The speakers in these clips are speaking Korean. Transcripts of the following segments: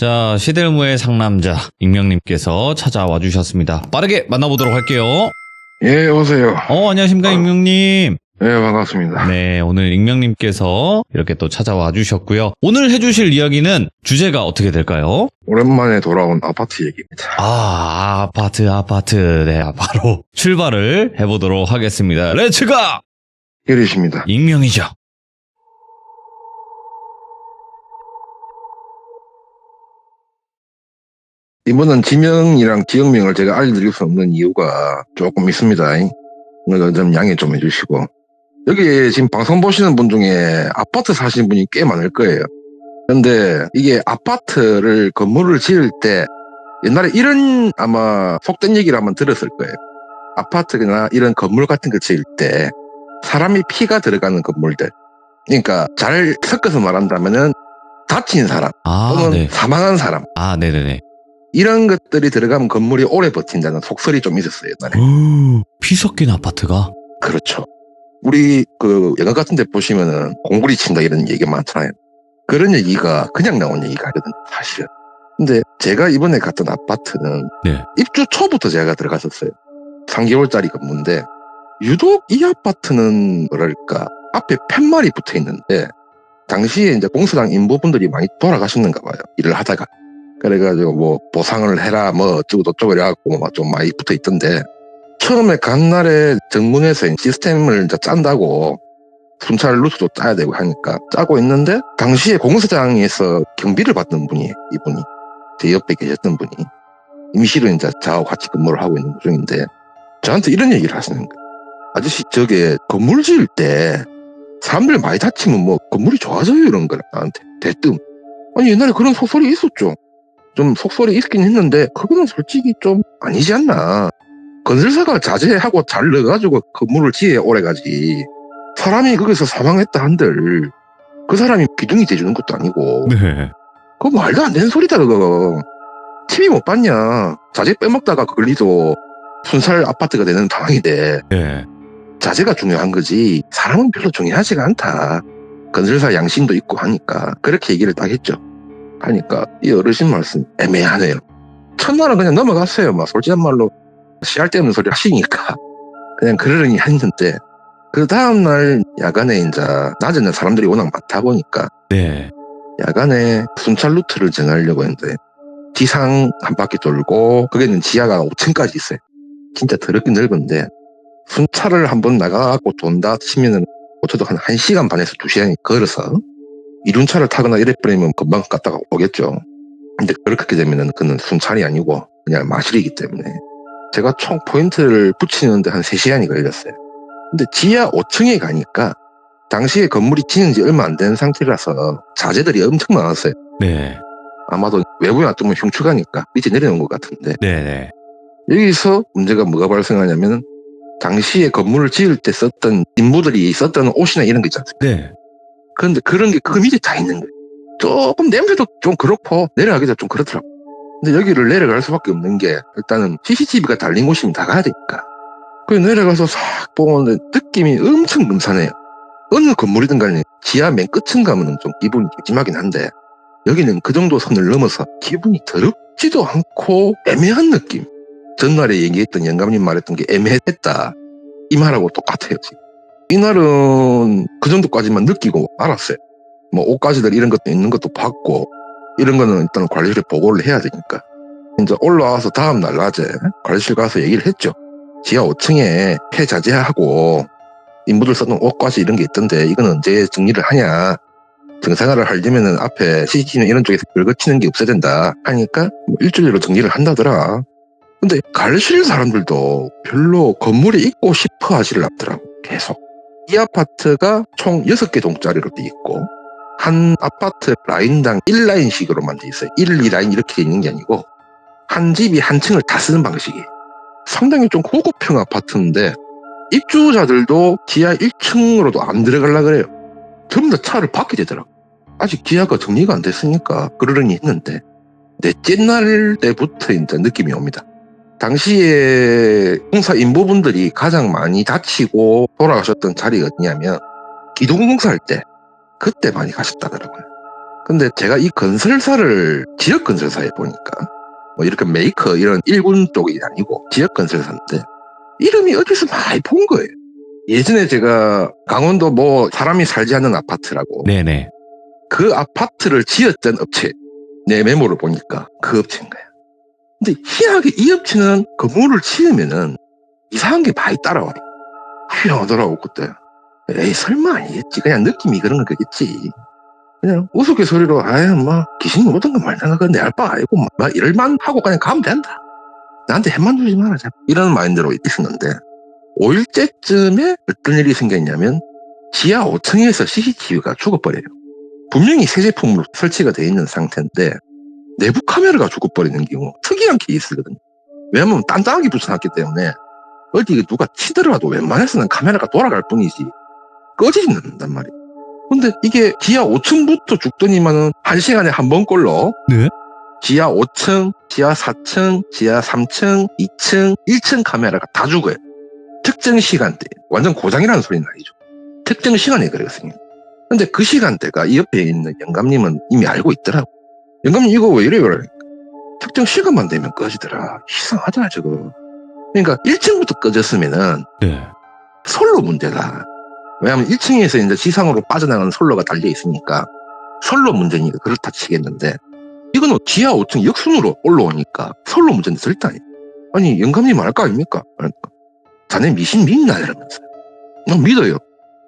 자, 시델무의 상남자 익명님께서 찾아와 주셨습니다. 빠르게 만나보도록 할게요. 예, 여보세요. 안녕하십니까, 익명님. 예, 반갑습니다. 네, 오늘 익명님께서 이렇게 또 찾아와 주셨고요. 오늘 해주실 이야기는 주제가 어떻게 될까요? 오랜만에 돌아온 아파트 얘기입니다. 아파트. 네, 바로 출발을 해보도록 하겠습니다. 렛츠가! 일이십니다. 익명이죠. 이번은 지명이랑 지역명을 제가 알려드릴 수 없는 이유가 조금 있습니다. 이거 좀 양해 좀 해주시고. 여기 지금 방송 보시는 분 중에 아파트 사시는 분이 꽤 많을 거예요. 근데 이게 아파트를 건물을 지을 때 옛날에 이런 아마 속된 얘기를 한번 들었을 거예요. 아파트나 이런 건물 같은 거 지을 때 사람이 피가 들어가는 건물들. 그러니까 잘 섞어서 말한다면은 다친 사람 또는 네. 사망한 사람. 네네네. 이런 것들이 들어가면 건물이 오래 버틴다는 속설이 좀 있었어요, 옛날에. 피 섞인 아파트가? 그렇죠. 우리 그 영화 같은 데 보시면은 공구리 친다 이런 얘기 많잖아요. 그런 얘기가 그냥 나온 얘기가 아니거든, 사실은. 근데 제가 이번에 갔던 아파트는 네. 입주 초부터 제가 들어갔었어요. 3개월짜리 건물인데 유독 이 아파트는 뭐랄까 앞에 팻말이 붙어 있는데 당시에 이제 공사장 인부분들이 많이 돌아가셨는가 봐요, 일을 하다가. 그래가지고 뭐 보상을 해라 뭐 어쩌고 저쩌고 이래갖고 막 좀 많이 붙어 있던데 처음에 간 날에 정문에서 시스템을 이제 짠다고 순찰 루트도 짜야 되고 하니까 짜고 있는데 당시에 공사장에서 경비를 받던 분이에요, 이분이. 제 옆에 계셨던 분이. 임시로 이제 저하고 같이 근무를 하고 있는 중인데 저한테 이런 얘기를 하시는 거예요. 아저씨 저게 건물 지을 때 사람들 많이 다치면 뭐 건물이 좋아져요 이런 거라 나한테 대뜸. 아니 옛날에 그런 속설이 있었죠. 좀 속설이 있긴 했는데 그거는 솔직히 좀 아니지 않나. 건설사가 자재하고 잘 넣어가지고 건물을 지어야 오래가지. 사람이 거기서 사망했다 한들 그 사람이 기둥이 돼주는 것도 아니고. 네. 그거 말도 안 되는 소리다 그거. TV 못 봤냐. 자재 빼먹다가 걸리도 순살 아파트가 되는 상황이 돼. 네. 자재가 중요한 거지 사람은 별로 중요하지가 않다. 건설사 양심도 있고 하니까 그렇게 얘기를 딱 했죠. 하니까 이 어르신 말씀 애매하네요. 첫날은 그냥 넘어갔어요. 막 솔직한 말로 씨알 데 없는 소리 하시니까 그냥 그러려니 했는데 그 다음날 야간에 이제 낮에는 사람들이 워낙 많다 보니까 네. 야간에 순찰 루트를 정하려고 했는데 지상 한 바퀴 돌고 거기는 지하가 5층까지 있어요. 진짜 더럽게 넓은데 순찰을 한번 나가고 돈다 치면은 저도 한 1시간 반에서 2시간이 걸어서 이륜차를 타거나 이래버리면 금방 갔다가 오겠죠. 근데 그렇게 되면은 그는 순찰이 아니고 그냥 마실이기 때문에 제가 총 포인트를 붙이는데 한 3시간이 걸렸어요. 근데 지하 5층에 가니까 당시에 건물이 지은 지 얼마 안 된 상태라서 자재들이 엄청 많았어요. 네. 아마도 외부에 놔두면 흉측하니까 밑에 내려놓은 것 같은데 네네. 여기서 문제가 뭐가 발생하냐면 당시에 건물을 지을 때 썼던 인부들이 썼던 옷이나 이런 거 있지 않습니까? 네. 그런데 그런 게 그 밑에 다 있는 거예요. 조금 냄새도 좀 그렇고 내려가기도 좀 그렇더라고. 근데 여기를 내려갈 수밖에 없는 게 일단은 CCTV가 달린 곳이면 다 가야 되니까. 그래서 내려가서 싹 보는데 느낌이 엄청 음산해요. 어느 건물이든 간에 지하 맨 끝은 가면은 좀 기분이 찜찜하긴 한데 여기는 그 정도 선을 넘어서 기분이 더럽지도 않고 애매한 느낌. 전날에 얘기했던 영감님 말했던 게 애매했다. 이 말하고 똑같아요 지금. 이날은 그 정도까지만 느끼고 알았어요. 뭐 옷가지들 이런 것도 있는 것도 봤고 이런 거는 일단 관리실에 보고를 해야 되니까 이제 올라와서 다음날 낮에 관리실 가서 얘기를 했죠. 지하 5층에 폐자재하고 인부들 썼던 옷가지 이런 게 있던데 이건 언제 정리를 하냐. 정상화를 하려면은 앞에 CCTV 이런 쪽에서 긁어치는 게 없어야 된다 하니까 뭐 일주일로 정리를 한다더라. 근데 관리실 사람들도 별로 건물에 있고 싶어 하지를 않더라고. 계속. 이 아파트가 총 6개 동짜리로 돼 있고 한 아파트 라인당 1라인식으로만 돼 있어요. 1, 2라인 이렇게 돼 있는 게 아니고 한 집이 한 층을 다 쓰는 방식이에요. 상당히 좀 고급형 아파트인데 입주자들도 지하 1층으로도 안 들어가려고 그래요. 전부 다 차를 받게 되더라고. 아직 지하가 정리가 안 됐으니까 그러려니 했는데 넷째 날 때부터 이제 느낌이 옵니다. 당시에 공사 인부분들이 가장 많이 다치고 돌아가셨던 자리가 어디냐면 기둥공사할 때 그때 많이 가셨다더라고요. 근데 제가 이 건설사를 지역 건설사에 보니까 뭐 이렇게 메이커 이런 일군 쪽이 아니고 지역 건설사인데 이름이 어디서 많이 본 거예요. 예전에 제가 강원도 뭐 사람이 살지 않는 아파트라고 네네. 그 아파트를 지었던 업체 내 메모를 보니까 그 업체인 거야. 근데 희한하게 이 업체는 건물을 지으면은 이상한 게 많이 따라와요. 희한하더라고 그때. 에이 설마 아니겠지. 그냥 느낌이 그런 거겠지. 그냥 우스갯소리로 아유 뭐 귀신이 오든 건 말든 건 내 알 바 아니고 막 이럴만 하고 그냥 가면 된다. 나한테 해만 주지 마라. 이런 마인드로 있었는데 5일째쯤에 어떤 일이 생겼냐면 지하 5층에서 CCTV가 죽어버려요. 분명히 새 제품으로 설치가 되어 있는 상태인데 내부 카메라가 죽어버리는 경우 특이한 케이스거든요. 왜냐면 단단하게 붙여놨기 때문에 어디 누가 치더라도 웬만해서는 카메라가 돌아갈 뿐이지 꺼지진 않는단 말이에요. 근데 이게 지하 5층부터 죽더니만은 1시간에 한 번꼴로 네? 지하 5층, 지하 4층, 지하 3층, 2층, 1층 카메라가 다 죽어요. 특정 시간대, 완전 고장이라는 소리는 아니죠. 특정 시간에 그랬습니다. 근데 그 시간대가 이 옆에 있는 영감님은 이미 알고 있더라고. 영감님 이거 왜 이래요? 그러니까 특정 시간만 되면 꺼지더라. 이상하다 저거. 그러니까 1층부터 꺼졌으면은 네. 선로 문제다. 왜냐하면 1층에서 이제 지상으로 빠져나가는 선로가 달려 있으니까 선로 문제니까 그렇다 치겠는데 이거는 지하 5층 역순으로 올라오니까 선로 문제는 절대 아니에요. 아니 영감님 알 거 아닙니까? 그러니까 자네 미신 믿나 이러면서 난 믿어요.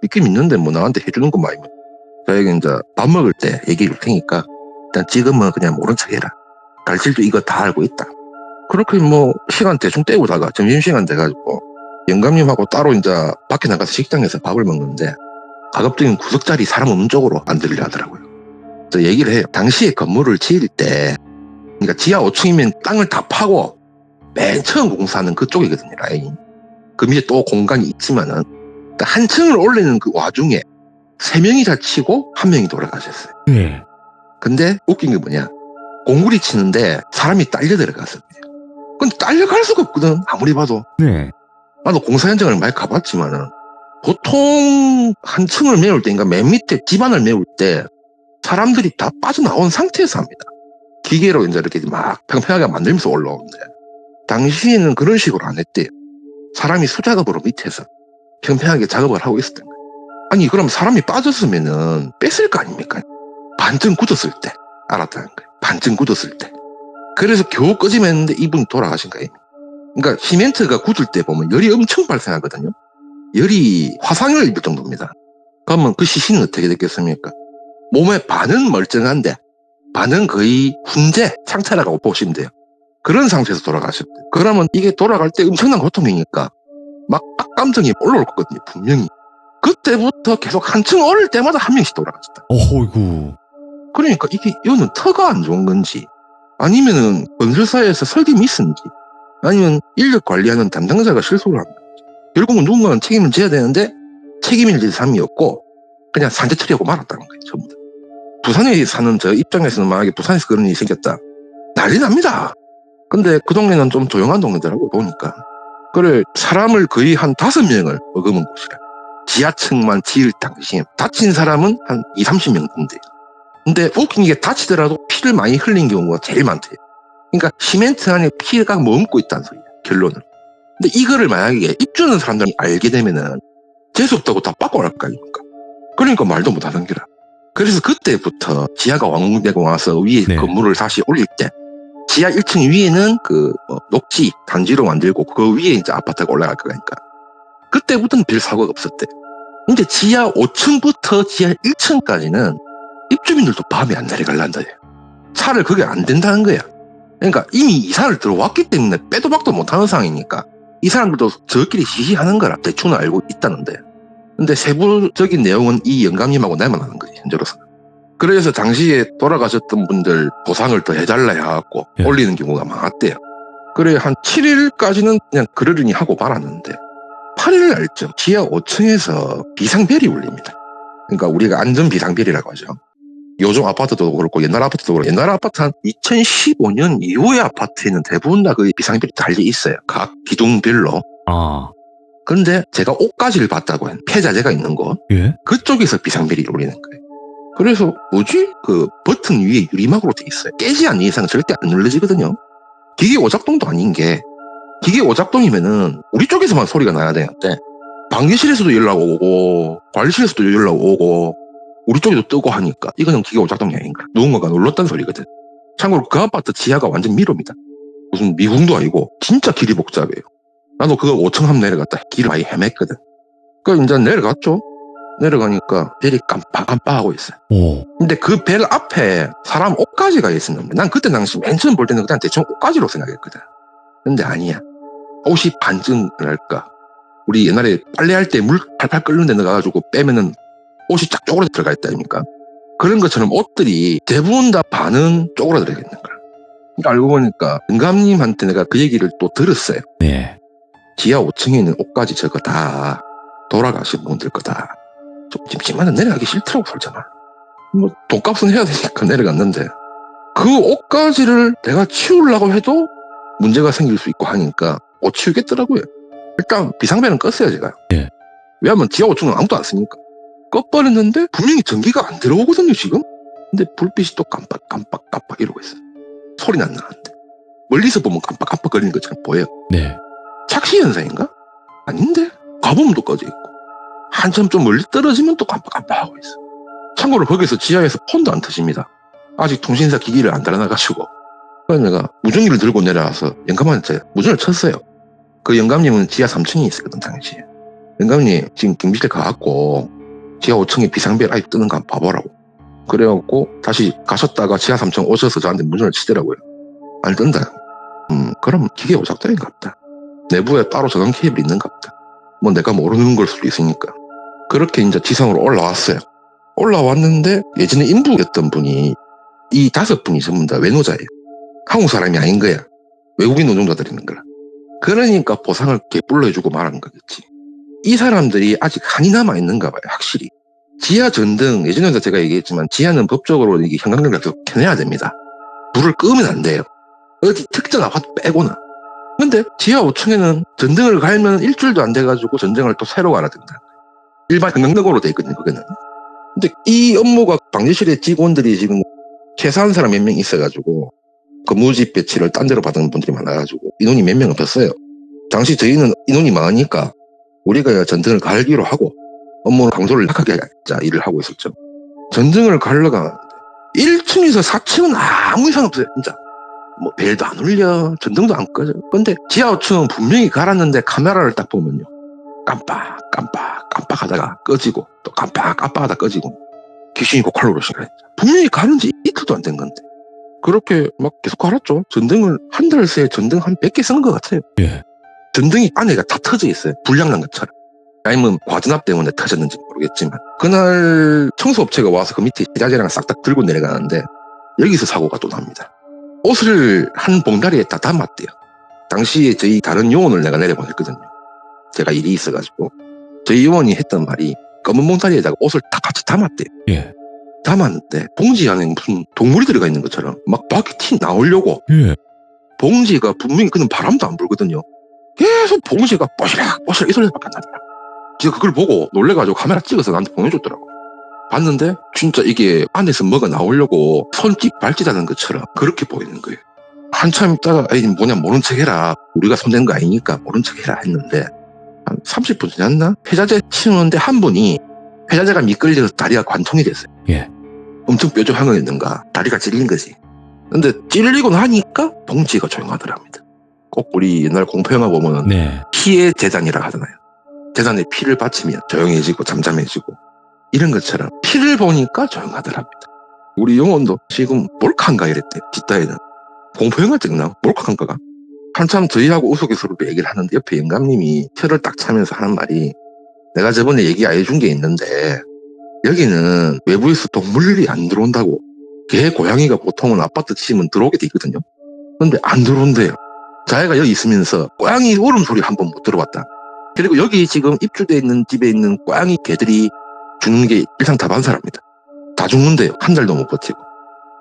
믿긴 믿는데 뭐 나한테 해주는 건 많이 저에게 이제 밥 먹을 때 얘기해 줄 테니까 일단 지금은 그냥 모른 척 해라. 갈질도 이거 다 알고 있다. 그렇게 뭐 시간 대충 때우다가 점심시간 돼가지고 영감님하고 따로 이제 밖에 나가서 식당에서 밥을 먹는데 가급적인 구석자리 사람 없는 쪽으로 앉으려 하더라고요. 그래서 얘기를 해요. 당시에 건물을 지을 때 그러니까 지하 5층이면 땅을 다 파고 맨 처음 공사하는 그쪽이거든요. 라인. 그 밑에 또 공간이 있지만은 한 층을 올리는 그 와중에 3명이 다치고 1명이 돌아가셨어요. 네. 근데 웃긴 게 뭐냐. 공구리 치는데 사람이 딸려 들어갔어요. 근데 딸려갈 수가 없거든. 아무리 봐도. 네. 나도 공사 현장을 많이 가봤지만은 보통 한 층을 메울 때, 그러니까 맨 밑에 집안을 메울 때 사람들이 다 빠져나온 상태에서 합니다. 기계로 이제 이렇게 막 평평하게 만들면서 올라오는데 당시에는 그런 식으로 안 했대요. 사람이 수작업으로 밑에서 평평하게 작업을 하고 있었던 거예요. 아니 그럼 사람이 빠졌으면은 뺐을 거 아닙니까? 반쯤 굳었을 때 알았다는 거예요. 반쯤 굳었을 때. 그래서 겨우 꺼지면는데 이분이 돌아가신 거예요. 그러니까 시멘트가 굳을 때 보면 열이 엄청 발생하거든요. 열이 화상을 입을 정도입니다. 그러면 그 시신은 어떻게 됐겠습니까? 몸의 반은 멀쩡한데 반은 거의 훈제 상태라고 보시면 돼요. 그런 상태에서 돌아가셨대요. 그러면 이게 돌아갈 때 엄청난 고통이니까 막 악감정이 올라올 거거든요. 분명히. 그때부터 계속 한층 오를 때마다 1명씩 돌아갔었다. 어이구. 그러니까 이거는 터가 안 좋은 건지 아니면은 건설사에서 설계미 있은지 아니면 인력 관리하는 담당자가 실수를 한 건지 결국은 누군가는 책임을 져야 되는데 책임을 질 사람이 없고 그냥 산재 처리하고 말았다는 거예요. 전부 다. 부산에 사는 저 입장에서는 만약에 부산에서 그런 일이 생겼다 난리 납니다. 근데 그 동네는 좀 조용한 동네더라고 보니까. 그래 사람을 거의 한 5명을 머금은 곳이라. 지하층만 지을 당시에 다친 사람은 한 20-30명 된대요. 근데 웃긴 게 다치더라도 피를 많이 흘린 경우가 제일 많대요. 그러니까 시멘트 안에 피가 머금고 있다는 소리예요. 결론은. 근데 이거를 만약에 입주하는 사람들이 알게 되면은 재수없다고 다 빠꾸 할 거 아닙니까? 그러니까 말도 못 하는 게라. 그래서 그때부터 지하가 완공되고 나서 위에 네. 건물을 다시 올릴 때 지하 1층 위에는 녹지 단지로 만들고 그 위에 이제 아파트가 올라갈 거니까 그때부터는 별 사고가 없었대. 근데 지하 5층부터 지하 1층까지는 입주민들도 밤에 안 내려갈란다. 차를 그게 안 된다는 거야. 그러니까 이미 이사를 들어왔기 때문에 빼도 박도 못하는 상황이니까 이 사람들도 저끼리 지시하는 거라 대충은 알고 있다는데 근데 세부적인 내용은 이 영감님하고 나만 아는 거지 현재로서는. 그래서 당시에 돌아가셨던 분들 보상을 더 해달라 해갖고 예. 올리는 경우가 많았대요. 그래 한 7일까지는 그냥 그러려니 하고 말았는데 8일 날쯤 지하 5층에서 비상벨이 울립니다. 그러니까 우리가 안전 비상벨이라고 하죠. 요즘 아파트도 그렇고 옛날 아파트도 그렇고 옛날 아파트 한 2015년 이후의 아파트에는 대부분 다 그 비상벨이 달려 있어요. 각 기둥별로. 아. 그런데 제가 옷가지를 봤다고 한 폐자재가 있는 곳 예? 그쪽에서 비상벨이 울리는 거예요. 그래서 뭐지? 그 버튼 위에 유리막으로 돼 있어요. 깨지 않는 이상 절대 안 눌러지거든요. 기계 오작동도 아닌 게, 기계 오작동이면은 우리 쪽에서만 소리가 나야 되는데 방귀실에서도 연락 오고 관리실에서도 연락 오고 우리 쪽에도 뜨고 하니까 이거는 기계 오작동이 아닌가. 누군가가 눌렀다는 소리거든. 참고로 그 아파트 지하가 완전 미로입니다. 무슨 미궁도 아니고 진짜 길이 복잡해요. 나도 그거 5층 한번 내려갔다 길을 많이 헤맸거든. 그 이제 내려갔죠. 내려가니까 벨이 깜빡깜빡하고 있어요. 오. 근데 그 벨 앞에 사람 옷가지가 있었는데 난 그때 당시 맨 처음 볼 때는 그냥 대충 옷가지로 생각했거든. 근데 아니야. 옷이 반쯤이랄까. 우리 옛날에 빨래할 때 물 팔팔 끓는 데 넣어가지고 빼면은 옷이 쫙 쪼그려 들어가 있다 아닙니까? 그런 것처럼 옷들이 대부분 다 반은 쪼그려 들어가 있는 거야. 알고 보니까 영감님한테 내가 그 얘기를 또 들었어요. 네. 지하 5층에 있는 옷가지 저거 다 돌아가신 분들 거다. 좀 찜찜하면 내려가기 싫더라고 솔직히. 뭐 돈값은 해야 되니까 내려갔는데 그 옷가지를 내가 치우려고 해도 문제가 생길 수 있고 하니까 못 치우겠더라고요. 일단 비상벨은 껐어요 제가. 예. 왜냐면 지하 5층은 아무도 안 쓰니까. 꺼버렸는데 분명히 전기가 안 들어오거든요 지금. 근데 불빛이 또 깜빡깜빡깜빡 이러고 있어요. 소리는 안 나는데 멀리서 보면 깜빡깜빡거리는 것처럼 보여요. 네. 착시 현상인가? 아닌데 가보면 또 꺼져 있고 한참 좀 멀리 떨어지면 또 깜빡깜빡하고 있어. 참고로 거기서 지하에서 폰도 안 터집니다. 아직 통신사 기기를 안 달아놔가지고. 그래서 내가 무전기를 들고 내려와서 영감한테 무전을 쳤어요. 그 영감님은 지하 3층에 있었거든 당시에. 영감님 지금 경비실 가갖고 지하 5층에 비상벨 아직 뜨는가 한번 봐보라고. 그래갖고 다시 가셨다가 지하 3층 오셔서 저한테 무전을 치더라고요. 안 뜬다. 그럼 기계 오작동인가 보다. 내부에 따로 저장 케이블이 있는가 보다. 뭐 내가 모르는 걸 수도 있으니까. 그렇게 이제 지상으로 올라왔어요. 올라왔는데 예전에 인부였던 분이 이 5분이 전부 다 외노자예요. 한국 사람이 아닌 거야. 외국인 노동자들이 있는 거라. 그러니까 보상을 개뿔로 해주고 말한 거겠지. 이 사람들이 아직 한이 남아있는가 봐요. 확실히. 지하 전등, 예전에도 제가 얘기했지만 지하는 법적으로 이게 형광등을 계속 켜내야 됩니다. 불을 끄면 안 돼요. 어디 특정 아파트 빼고는. 근데 지하 5층에는 전등을 갈면 일주일도 안 돼가지고 전등을 또 새로 갈아야 된다. 일반 형광등으로 돼 있거든요, 그거는. 근데 이 업무가 방제실의 직원들이 지금 최소한 사람 몇 명 있어가지고 근무집 배치를 딴 데로 받은 분들이 많아가지고 인원이 몇 명 없었어요. 당시 저희는 인원이 많으니까 우리가 전등을 갈기로 하고 업무를 강도를 약하게 하자 일을 하고 있었죠. 전등을 갈려고 하는데 1층에서 4층은 아무 이상 없어요. 진짜 뭐 벨도 안 울려 전등도 안 꺼져. 근데 지하 5층은 분명히 갈았는데 카메라를 딱 보면요 깜빡 하다가 꺼지고 또 깜빡 하다 꺼지고 귀신이 고칼로 그러신 거예요. 분명히 가는 지 이틀도 안 된 건데 그렇게 막 계속 갈았죠. 전등을 한 달 새에 전등 한 100개 쓴 것 같아요. 예. 전등이 안에가 다 터져 있어요. 불량난 것처럼. 아니면 과전압 때문에 터졌는지 모르겠지만 그날 청소업체가 와서 그 밑에 시자재랑 싹 다 들고 내려가는데 여기서 사고가 또 납니다. 옷을 한 봉다리에 다 담았대요. 당시에 저희 다른 요원을 내가 내려보냈거든요. 제가 일이 있어가지고 저희 요원이 했던 말이 검은 봉다리에다가 옷을 다 같이 담았대요. 예. 담았는데 봉지 안에 무슨 동물이 들어가 있는 것처럼 막 밖에 티 나오려고 예. 봉지가 분명히 그는 바람도 안 불거든요. 계속 봉지가 뽀시락 이 소리밖에 안 나더라. 제가 그걸 보고 놀래가지고 카메라 찍어서 나한테 보내줬더라고. 봤는데 진짜 이게 안에서 뭐가 나오려고 손짓 발짓하는 것처럼 그렇게 보이는 거예요. 한참 있다가 에이 뭐냐 모른 척해라. 우리가 손댄 거 아니니까 모른 척해라 했는데 한 30분 지났나? 폐자재 치우는데 한 분이 폐자재가 미끌려서 다리가 관통이 됐어요. 예. 엄청 뾰족한 거였는가 다리가 찔린 거지. 근데 찔리고 나니까 봉지가 조용하더랍니다. 꼭 우리 옛날 공포영화 보면은 네. 피의 재단이라 하잖아요. 재단에 피를 바치면 조용해지고 잠잠해지고 이런 것처럼 피를 보니까 조용하더랍니다. 우리 영혼도 지금 몰카인가 이랬대. 뒷다에는 공포영화 찍나? 몰카인가가? 한참 저희하고 우스갯소리로 얘기를 하는데 옆에 영감님이 혀를 딱 차면서 하는 말이 내가 저번에 얘기 안 해준 게 있는데 여기는 외부에서 동물이 안 들어온다고. 개, 고양이가 보통은 아파트 치면 들어오게 돼 있거든요. 근데 안 들어온대요. 자기가 여기 있으면서 고양이 울음소리 한 번 못 들어봤다. 그리고 여기 지금 입주돼 있는 집에 있는 고양이 개들이 죽는 게 일상다반사랍니다. 다 죽는데요. 한 달도 못 버티고.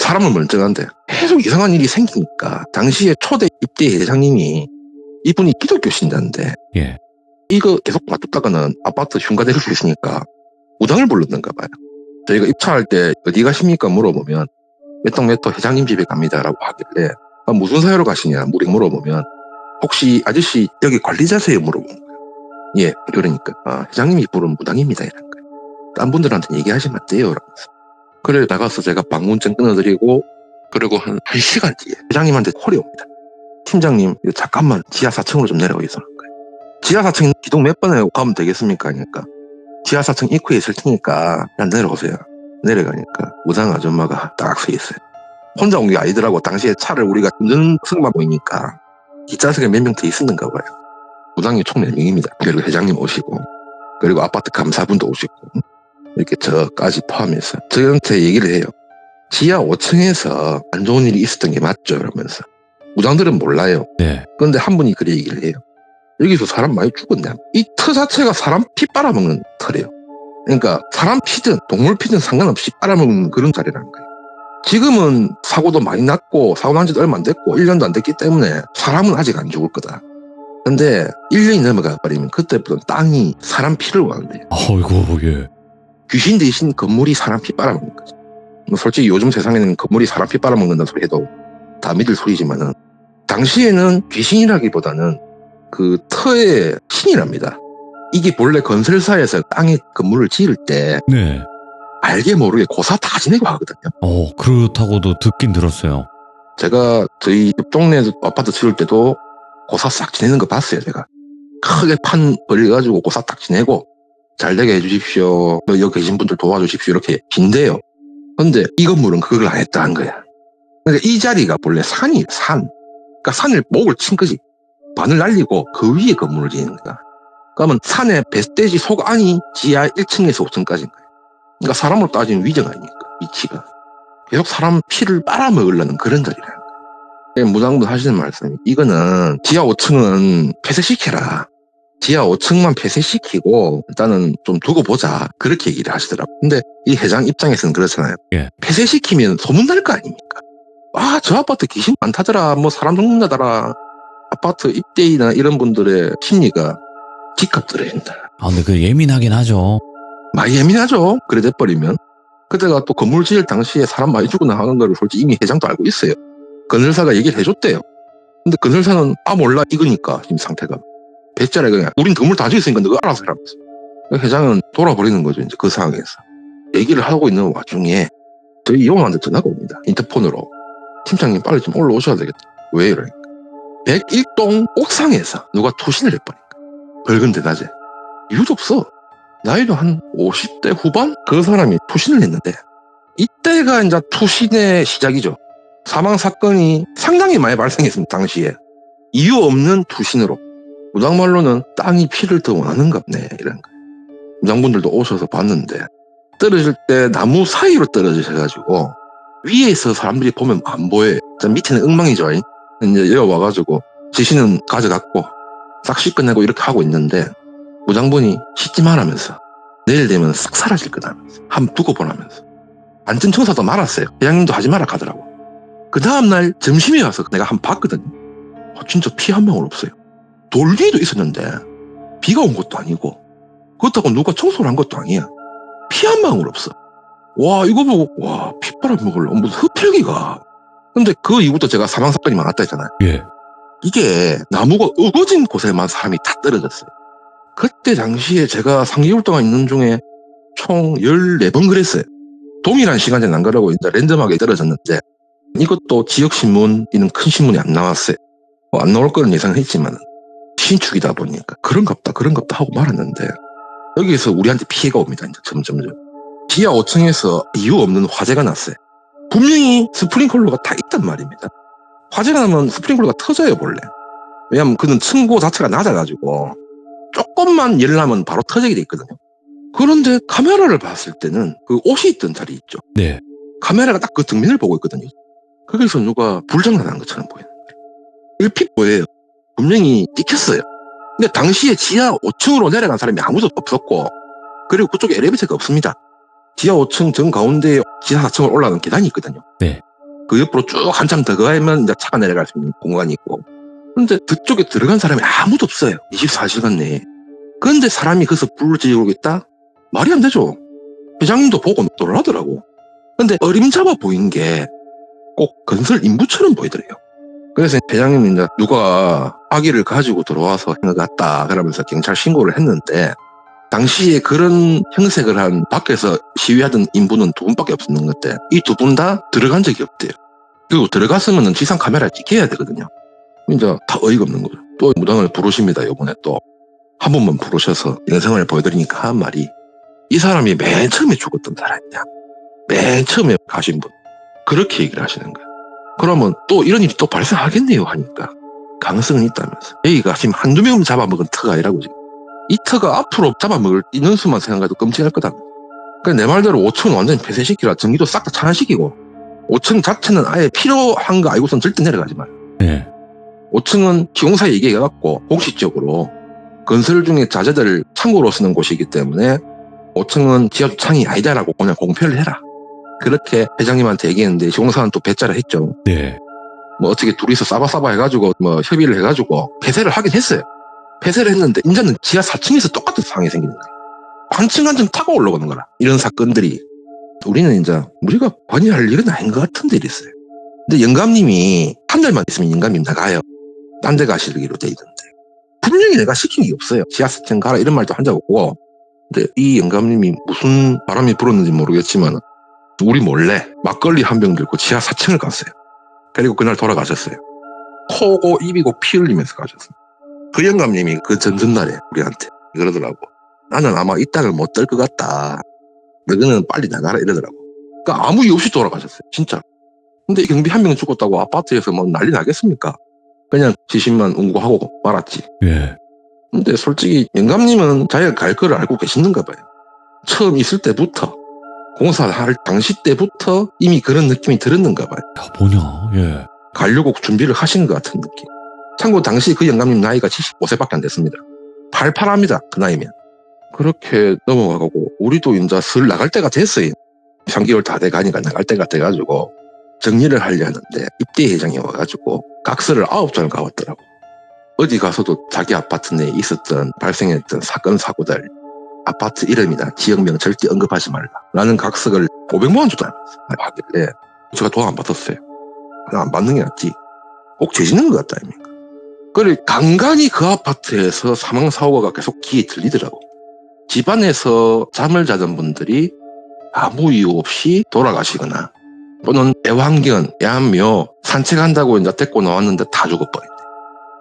사람은 멀쩡한데 계속 이상한 일이 생기니까 당시에 초대 입대 회장님이 이분이 기독교 신자인데 예. 이거 계속 놔뒀다가는 아파트 흉가될 수 있으니까 무당을 불렀는가 봐요. 저희가 입찰할 때 어디 가십니까 물어보면 몇 동 몇 호 회장님 집에 갑니다라고 하길래 무슨 사유로 가시냐 물어보면 혹시 아저씨 여기 관리자세요 물어보는 거예요. 예, 그러니까 회장님이 부른 무당입니다 이런 거예요. 딴 분들한테는 얘기하시면 안 돼요 라면서. 그래 나가서 제가 방문증 끊어드리고 그리고 한 1시간 뒤에 회장님한테 콜이 옵니다. 팀장님 잠깐만 지하 4층으로 좀 내려가 있어는 거예요. 지하 4층 기둥 몇 번에 가면 되겠습니까 하니까 지하 4층 입구에 있을 테니까 그냥 내려오세요. 내려가니까 무당 아줌마가 딱 서 있어요. 혼자 온 게 아니더라고. 당시에 차를 우리가 운전 승마 보이니까 뒷좌석에 몇 명 더 있었는가 봐요. 무당이 총 4명입니다. 그리고 회장님 오시고 그리고 아파트 감사분도 오시고 이렇게 저까지 포함해서 저한테 얘기를 해요. 지하 5층에서 안 좋은 일이 있었던 게 맞죠? 이러면서. 무당들은 몰라요. 네. 그런데 한 분이 그렇게 얘기를 해요. 여기서 사람 많이 죽었냐? 이 터 자체가 사람 피 빨아먹는 터래요. 그러니까 사람 피든 동물 피든 상관없이 빨아먹는 그런 자리라는 거예요. 지금은 사고도 많이 났고 사고 난 지도 얼마 안 됐고 1년도 안 됐기 때문에 사람은 아직 안 죽을 거다. 근데 1년이 넘어가 버리면 그때부터 땅이 사람 피를 원한대요. 아이고, 예. 귀신 대신 건물이 사람 피 빨아먹는 거죠. 솔직히 요즘 세상에는 건물이 사람 피 빨아먹는다는 소리 해도 다 믿을 소리지만은 당시에는 귀신이라기보다는 그 터의 신이랍니다. 이게 본래 건설사에서 땅에 건물을 지을 때 네. 알게 모르게 고사 다 지내고 하거든요. 그렇다고도 듣긴 들었어요. 제가 저희 옆 동네 아파트 지을 때도 고사 싹 지내는 거 봤어요. 제가 크게 판 벌려가지고 고사 딱 지내고 잘 되게 해주십시오. 여기 계신 분들 도와주십시오. 이렇게 긴데요. 근데 이 건물은 그걸 안 했다는 거야. 그러니까 이 자리가 본래 산. 그러니까 산을 목을 친 거지. 반을 날리고 그 위에 건물을 지는 거야. 그러면 산의 배스테이지 속 안이 지하 1층에서 5층까지인 거예요. 그러니까 사람으로 따지면 위정 아닙니까? 위치가. 계속 사람 피를 빨아먹으려는 그런 자리라는 거예요. 무당분 하시는 말씀이 이거는 지하 5층은 폐쇄시켜라. 지하 5층만 폐쇄시키고 일단은 좀 두고 보자. 그렇게 얘기를 하시더라고요. 근데 이 회장 입장에서는 그렇잖아요. 예. 폐쇄시키면 소문날 거 아닙니까? 저 아파트 귀신 많다더라. 사람 죽는다더라. 아파트 입대이나 이런 분들의 심리가 뒷값들어진다. 근데 그 예민하긴 하죠. 많이 예민하죠. 그래 돼버리면. 그때가 또 건물 지을 당시에 사람 많이 죽거나 하는 거를 솔직히 이미 회장도 알고 있어요. 건설사가 얘기를 해줬대요. 근데 건설사는 몰라 이거니까 지금 상태가. 배짜라 그냥 우린 건물 다 지었으니까 너가 알아서 해라면서. 회장은 돌아버리는 거죠. 이제 그 상황에서. 얘기를 하고 있는 와중에 저희 이용한테 전화가 옵니다. 인터폰으로. 팀장님 빨리 좀 올라오셔야 되겠다. 왜 이러니까. 101동 옥상에서 누가 투신을 해버리니까. 붉은 대낮에. 이유도 없어. 나이도 한 50대 후반? 그 사람이 투신을 했는데 이때가 이제 투신의 시작이죠. 사망 사건이 상당히 많이 발생했습니다. 당시에. 이유 없는 투신으로. 무당말로는 땅이 피를 더 원하는가 보네 이런 거예요. 무당분들도 오셔서 봤는데 떨어질 때 나무 사이로 떨어지셔가지고 위에서 사람들이 보면 안 보여요. 밑에는 엉망이죠. 이제 여기 와가지고 지시는 가져갔고 싹 씻어내고 이렇게 하고 있는데 무당분이 씻지 말라면서 내일 되면 싹 사라질 거다면서 한번 두고 보라면서 안전청사도 말았어요. 회장님도 하지 마라 하더라고. 그 다음날 점심에 와서 내가 한번 봤거든요. 진짜 피 한 방울 없어요. 돌 위에도 있었는데 비가 온 것도 아니고 그렇다고 누가 청소를 한 것도 아니야. 피 한 방울 없어. 와 이거 보고 와 핏바람 먹을래 무슨 흡혈귀가. 근데 그 이후부터 제가 사망사건이 많았다 했잖아요. 예. 이게 나무가 으거진 곳에만 사람이 다 떨어졌어요. 그때 당시에 제가 3개월 동안 있는 중에 총 14번 그랬어요. 동일한 시간대는 안 가려고 이제 랜덤하게 떨어졌는데 이것도 지역신문, 이런 큰 신문이 안 나왔어요. 안 나올 거는 예상을 했지만 신축이다 보니까 그런갑다 하고 말았는데 여기에서 우리한테 피해가 옵니다. 이제 점점. 지하 5층에서 이유 없는 화재가 났어요. 분명히 스프링클러가 다 있단 말입니다. 화재가 나면 스프링클러가 터져요 원래. 왜냐면 그는 층고 자체가 낮아가지고 조금만 열 나면 바로 터지게 돼 있거든요. 그런데 카메라를 봤을 때는 그 옷이 있던 자리 있죠. 네. 카메라가 딱 그 뒷면을 보고 있거든요. 거기서 누가 불장난한 것처럼 보이는 거예요. 일핏 보여요. 분명히 찍혔어요. 근데 당시에 지하 5층으로 내려간 사람이 아무도 없었고 그리고 그쪽에 엘리베이터가 없습니다. 지하 5층 정 가운데에 지하 4층으로 올라가는 계단이 있거든요. 네. 그 옆으로 쭉 한참 더 가면 이제 차가 내려갈 수 있는 공간이 있고 그런데 그쪽에 들어간 사람이 아무도 없어요. 24시간 내에. 그런데 사람이 거기서 불을 지르고 있다? 말이 안 되죠. 회장님도 보고 놀라더라고. 근데 어림잡아 보인 게 꼭 건설 인부처럼 보이더래요. 그래서 회장님이 이제 누가 아기를 가지고 들어와서 한 것 같다 그러면서 경찰 신고를 했는데, 당시에 그런 형색을 한 밖에서 시위하던 인부는 두 분밖에 없었는 건데 이 두 분 다 들어간 적이 없대요. 그리고 들어갔으면 지상 카메라에 찍혀야 되거든요. 이제 다 어이가 없는 거죠. 또 무당을 부르십니다. 요번에 또 한 번만 부르셔서 영상을 보여드리니까 한 말이, 이 사람이 맨 처음에 죽었던 사람이야. 맨 처음에 가신 분. 그렇게 얘기를 하시는 거야. 그러면 또 이런 일이 또 발생하겠네요 하니까 가능성은 있다면서. 여기가 지금 한두 명 잡아먹은 터가 아니라고 지금. 이 터가 앞으로 잡아먹을 인원수만 생각해도 끔찍할 거다. 그러니까 내 말대로 5층은 완전히 폐쇄시키라. 전기도 싹 다 차단시키고 5층 자체는 아예 필요한 거 알고선 절대 내려가지 마요. 네. 5층은 시공사에 얘기해갖고 공식적으로 건설 중에 자재들을 창고로 쓰는 곳이기 때문에 5층은 지하주차장이 아니다라고 그냥 공표를 해라. 그렇게 회장님한테 얘기했는데 시공사는 또 배짜를 했죠. 네. 뭐 어떻게 둘이서 싸바싸바 해가지고 뭐 협의를 해가지고 폐쇄를 하긴 했어요. 폐쇄를 했는데 이제는 지하 4층에서 똑같은 상황이 생기는 거예요. 한 층 한 층 타고 올라오는 거라. 이런 사건들이. 우리는 이제 우리가 관여할 일은 아닌 것 같은데 이랬어요. 근데 영감님이 한 달만 있으면 영감님 나가요. 딴 데 가시기로 돼 있는데 분명히 내가 시킨 게 없어요. 지하 4층 가라 이런 말도 한 적 없고. 근데 이 영감님이 무슨 바람이 불었는지 모르겠지만 우리 몰래 막걸리 한 병 들고 지하 4층을 갔어요. 그리고 그날 돌아가셨어요. 코고 입이고 피 흘리면서 가셨어요. 그 영감님이 그 전전날에 우리한테 그러더라고. 나는 아마 이 땅을 못 뜰 것 같다. 너희는 빨리 나가라 이러더라고. 그러니까 아무 이유 없이 돌아가셨어요. 진짜. 근데 경비 한 명 죽었다고 아파트에서 뭐 난리 나겠습니까? 그냥 지심만 운고하고 말았지. 예. 근데 솔직히 영감님은 자기가 갈 거를 알고 계시는가 봐요. 처음 있을 때부터 공사할 당시 때부터 이미 그런 느낌이 들었는가 봐요. 야, 뭐냐. 예. 가려고 준비를 하신 것 같은 느낌. 참고 당시 그 영감님 나이가 75세밖에 안 됐습니다. 팔팔합니다. 그 나이면. 그렇게 넘어가고 우리도 이제 슬 나갈 때가 됐어요. 3개월 다 돼가니까 나갈 때가 돼가지고 정리를 하려 하는데 입대 회장이 와가지고 각서를 9장을 가왔더라고. 어디 가서도 자기 아파트 내에 있었던 발생했던 사건 사고들, 아파트 이름이나 지역명 절대 언급하지 말라 라는 각서를 500만 원 주다 하길래 제가 돈 안 받았어요. 안 받는 게 낫지. 꼭 죄짓는 것 같다 아닙니까? 그래 간간히 그 아파트에서 사망사고가 계속 귀에 들리더라고. 집안에서 잠을 자던 분들이 아무 이유 없이 돌아가시거나 또는 애완견, 애완묘 산책한다고 이제 데리고 나왔는데 다 죽어버린대.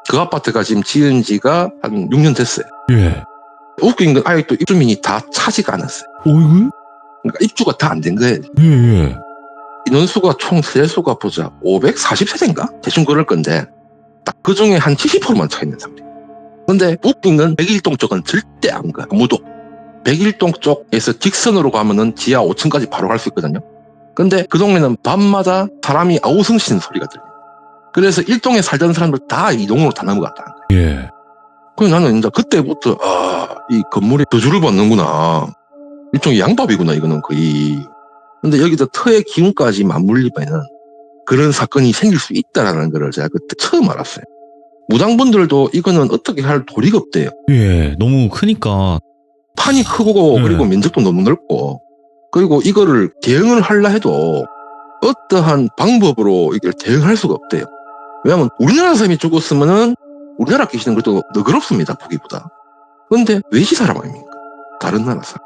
그 아파트가 지금 지은 지가 한 6년 됐어요. 예. 웃긴 건 아직도 입주민이 다 차지가 않았어요. 어이구? 그러니까 입주가 다 안 된 거예요. 예, 예. 인원수가 총 세수가 보자 540세대인가? 대충 그럴 건데 딱 그 중에 한 70%만 차 있는 상태. 근데 웃긴 건 101동 쪽은 절대 안 가. 아무도. 101동 쪽에서 직선으로 가면은 지하 5층까지 바로 갈 수 있거든요. 근데 그 동네는 밤마다 사람이 아우성시는 소리가 들려요. 그래서 1동에 살던 사람들 다 2동으로 다 넘어갔다는 거예요. 예. 그래서 나는 이제 그때부터 이 건물이 저주를 받는구나. 일종의 양밥이구나 이거는 거의. 근데 여기서 터의 기운까지 맞물리면은 그런 사건이 생길 수 있다라는 걸 제가 그때 처음 알았어요. 무당분들도 이거는 어떻게 할 도리가 없대요. 예. 너무 크니까. 판이 크고 네. 그리고 면적도 너무 넓고 그리고 이거를 대응을 하려 해도 어떠한 방법으로 이걸 대응할 수가 없대요. 왜냐하면 우리나라 사람이 죽었으면은 우리나라 귀신은 그래도 너그럽습니다. 보기보다. 그런데 외지 사람 아닙니까? 다른 나라 사람.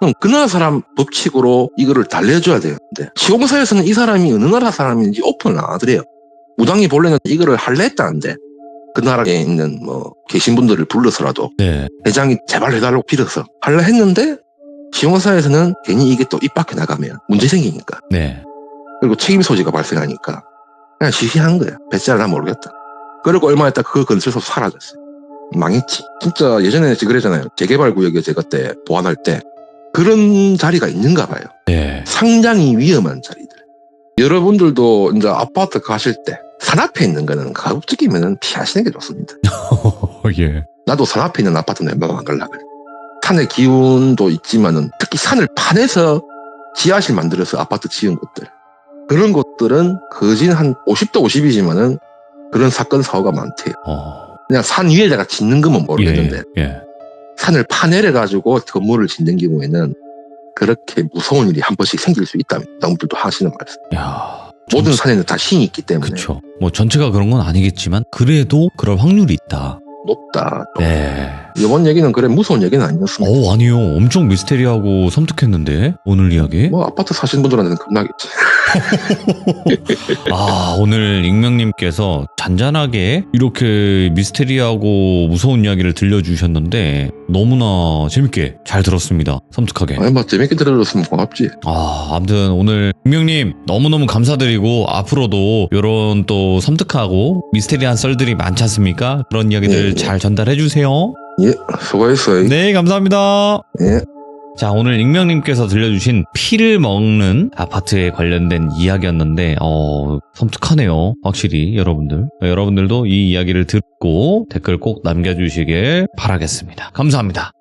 그럼 그 나라 사람 법칙으로 이거를 달래줘야 되는데 시공사에서는 이 사람이 어느 나라 사람인지 오픈을 안 하더래요. 무당이 본래는 이거를 할래 했다는데 그 나라에 있는 뭐 계신 분들을 불러서라도 네. 회장이 제발 해달라고 빌어서 할래 했는데 시공사에서는 괜히 이게 또 입 밖에 나가면 문제 생기니까 네. 그리고 책임 소지가 발생하니까 그냥 시시한 거야. 배짜라 모르겠다. 그리고 얼마 있다 그 건설소 사라졌어요. 망했지. 진짜 예전에 그러잖아요. 재개발 구역에 제가 그때 보완할 때 그런 자리가 있는가 봐요. 네. 상당히 위험한 자리들. 여러분들도 이제 아파트 가실 때 산 앞에 있는 거는 가급적이면 피하시는 게 좋습니다. 예. 나도 산 앞에 있는 아파트는 웬만하면 안 가려고 해요. 산의 기운도 있지만은 특히 산을 파내서 지하실 만들어서 아파트 지은 곳들. 그런 곳들은 거진 한 50도 50이지만은 그런 사건 사고가 많대요. 그냥 산 위에다가 짓는 거면 모르겠는데 예. 산을 파내려 가지고 건물을 짓는 경우에는 그렇게 무서운 일이 한 번씩 생길 수 있다면 남들도 하시는 말씀. 야, 모든 산에는 다 신이 있기 때문에 그쵸. 뭐 전체가 그런 건 아니겠지만 그래도 그럴 확률이 있다. 높다. 네. 이번 얘기는 그래 무서운 얘기는 아니었습니다. 아니요. 엄청 미스테리하고 섬뜩했는데 오늘 이야기. 뭐 아파트 사시는 분들한테는 겁나겠지. 오늘 익명님께서 잔잔하게 이렇게 미스테리하고 무서운 이야기를 들려주셨는데 너무나 재밌게 잘 들었습니다. 섬뜩하게. 아니 뭐 재밌게 들어줬으면 고맙지. 아무튼 오늘 익명님 너무너무 감사드리고 앞으로도 이런 또 섬뜩하고 미스테리한 썰들이 많지 않습니까? 그런 이야기들 예. 잘 전달해주세요. 예, 수고했어요. 네, 감사합니다. 예. 자, 오늘 익명님께서 들려주신 피를 먹는 아파트에 관련된 이야기였는데 섬뜩하네요. 확실히 여러분들. 여러분들도 이 이야기를 듣고 댓글 꼭 남겨주시길 바라겠습니다. 감사합니다.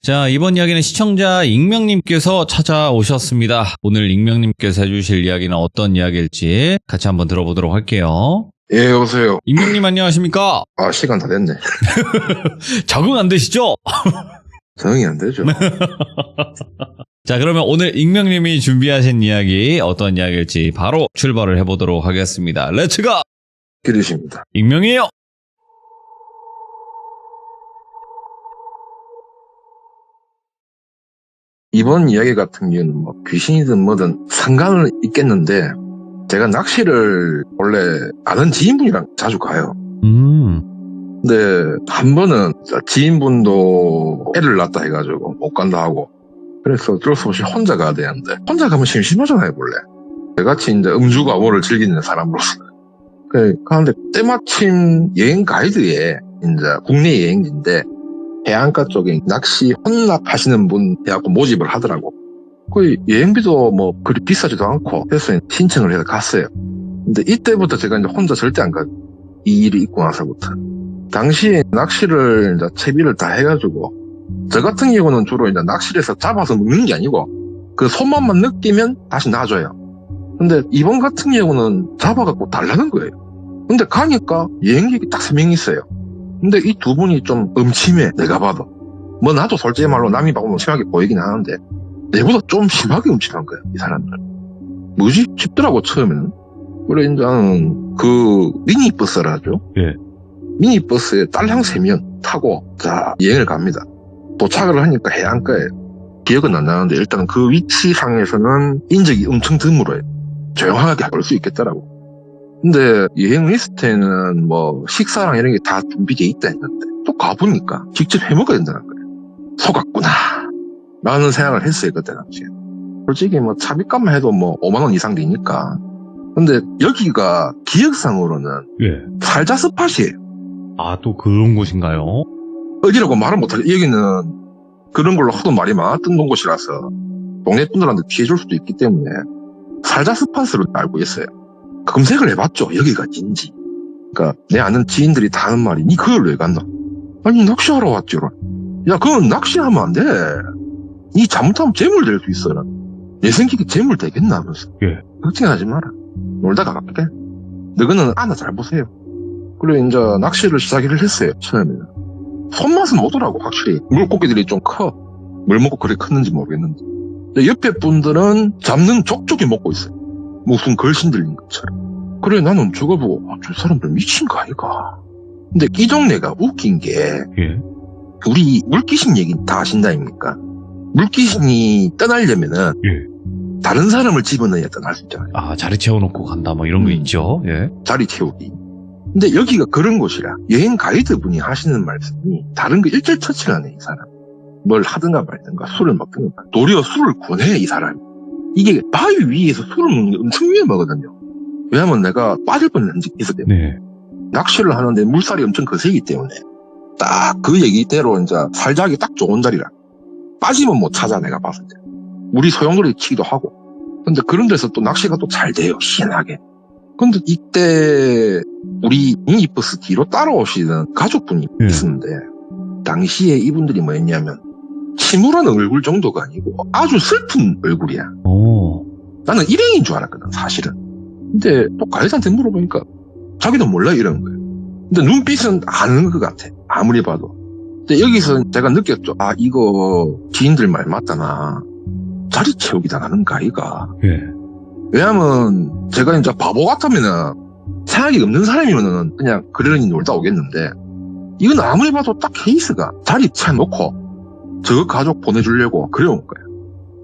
자, 이번 이야기는 시청자 익명님께서 찾아오셨습니다. 오늘 익명님께서 해주실 이야기는 어떤 이야기일지 같이 한번 들어보도록 할게요. 예, 여보세요. 익명님 안녕하십니까? 시간 다 됐네. 적응 안 되시죠? 적응이 안 되죠. 자, 그러면 오늘 익명님이 준비하신 이야기 어떤 이야기일지 바로 출발을 해보도록 하겠습니다. 렛츠고! 기르십니다. 익명이에요! 이번 이야기 같은 경우는 뭐 귀신이든 뭐든 상관은 있겠는데 제가 낚시를 원래 아는 지인분이랑 자주 가요. 근데 한 번은 지인분도 애를 낳았다 해가지고 못 간다 하고 그래서 어쩔 수 없이 혼자 가야 되는데 혼자 가면 심심하잖아요 원래. 저같이 이제 음주가무를 즐기는 사람으로서 그런데 때마침 여행 가이드에 이제 국내 여행지인데 해안가 쪽에 낚시 혼납하시는 분 해갖고 모집을 하더라고. 그 여행비도 뭐 그리 비싸지도 않고 해서 신청을 해서 갔어요. 근데 이때부터 제가 이제 혼자 절대 안 가요. 이 일이 있고 나서부터. 당시에 낚시를 이제 채비를 다 해가지고 저 같은 경우는 주로 이제 낚시를 해서 잡아서 먹는 게 아니고 그 손맛만 느끼면 다시 놔줘요. 근데 이번 같은 경우는 잡아갖고 달라는 거예요. 근데 가니까 여행객이 딱 3명 있어요. 근데 이 두 분이 좀 음침해, 내가 봐도. 뭐 나도 솔직히 말로 남이 봐도 심하게 보이긴 하는데 내보다 좀 심하게 음침한 거야, 이 사람들. 뭐지? 싶더라고, 처음에는. 그래, 이제 나는 그 미니버스라죠. 예. 미니버스에 딸랑 3명 타고 자 여행을 갑니다. 도착을 하니까 해안가에 기억은 안 나는데 일단 그 위치상에서는 인적이 엄청 드물어요. 조용하게 볼 수 있겠더라고. 근데 여행 리스트에는 뭐 식사랑 이런 게 다 준비되어 있다 했는데 또 가보니까 직접 해먹어야 된다는 거예요. 속았구나 라는 생각을 했어요 그때 당시에. 솔직히 뭐 차비값만 해도 뭐 5만원 이상 되니까. 근데 여기가 기억상으로는 살자 스팟이에요. 또 그런 곳인가요? 어디라고 말을 못하죠. 여기는 그런 걸로 하도 말이 많았던 곳이라서 동네 분들한테 피해줄 수도 있기 때문에 살자 스팟으로 알고 있어요. 검색을 해봤죠. 여기가 어딘지. 그러니까 내 아는 지인들이 다 하는 말이 니 그걸 왜 갔나? 아니 낚시하러 왔지. 야 그건 낚시하면 안 돼. 니 잘못하면 재물 될 수 있어. 내 생각에 재물 되겠나 하면서. 걱정하지 마라. 놀다가 갈게. 너희는 아나 잘 보세요. 그래 이제 낚시를 시작을 했어요. 처음에는. 손맛은 오더라고 확실히. 물고기들이 좀 커. 뭘 먹고 그래 컸는지 모르겠는데. 옆에 분들은 잡는 족족이 먹고 있어요. 무슨 걸신 들린 것처럼. 그래 나는 저거 보고 저 사람들 미친 거 아이가. 근데 이 동네가 웃긴 게 우리 물귀신 얘기 다 아신다 아닙니까? 물귀신이 떠나려면은 다른 사람을 집어넣어야 떠날 수 있잖아요. 자리 채워놓고 간다 뭐 이런 거 있죠. 예. 자리 채우기. 근데 여기가 그런 곳이라 여행 가이드 분이 하시는 말씀이 다른 거 일절 터치를 하네 이 사람. 뭘 하든가 말든가 술을 먹든가 도리어 술을 권해 이 사람이. 이게 바위 위에서 술을 먹는 게 엄청 위험하거든요. 왜냐면 내가 빠질 뻔한 적이 있었기 때문에. 낚시를 하는데 물살이 엄청 거세기 때문에 딱 그 얘기대로 이제 살자기 딱 좋은 자리라. 빠지면 못 찾아 내가 봤을 때. 물이 소용돌이 치기도 하고. 근데 그런 데서 또 낚시가 또 잘 돼요. 희한하게. 근데 이때 우리 미니버스 뒤로 따라오시던 가족분이 있었는데 당시에 이분들이 뭐였냐면 침울한 얼굴 정도가 아니고 아주 슬픈 얼굴이야. 나는 일행인 줄 알았거든, 사실은. 근데 또 가이드한테 물어보니까 자기도 몰라 이러는 거예요. 근데 눈빛은 아는 것 같아, 아무리 봐도. 근데 여기서 제가 느꼈죠. 아, 이거 지인들 말 맞다나 자리 채우기 당하는 거 아이가. 예. 왜냐면 제가 이제 바보 같으면은 생각이 없는 사람이면은 그냥 그러려니 놀다 오겠는데, 이건 아무리 봐도 딱 케이스가 자리 채워놓고 저 가족 보내주려고 그래온 거예요.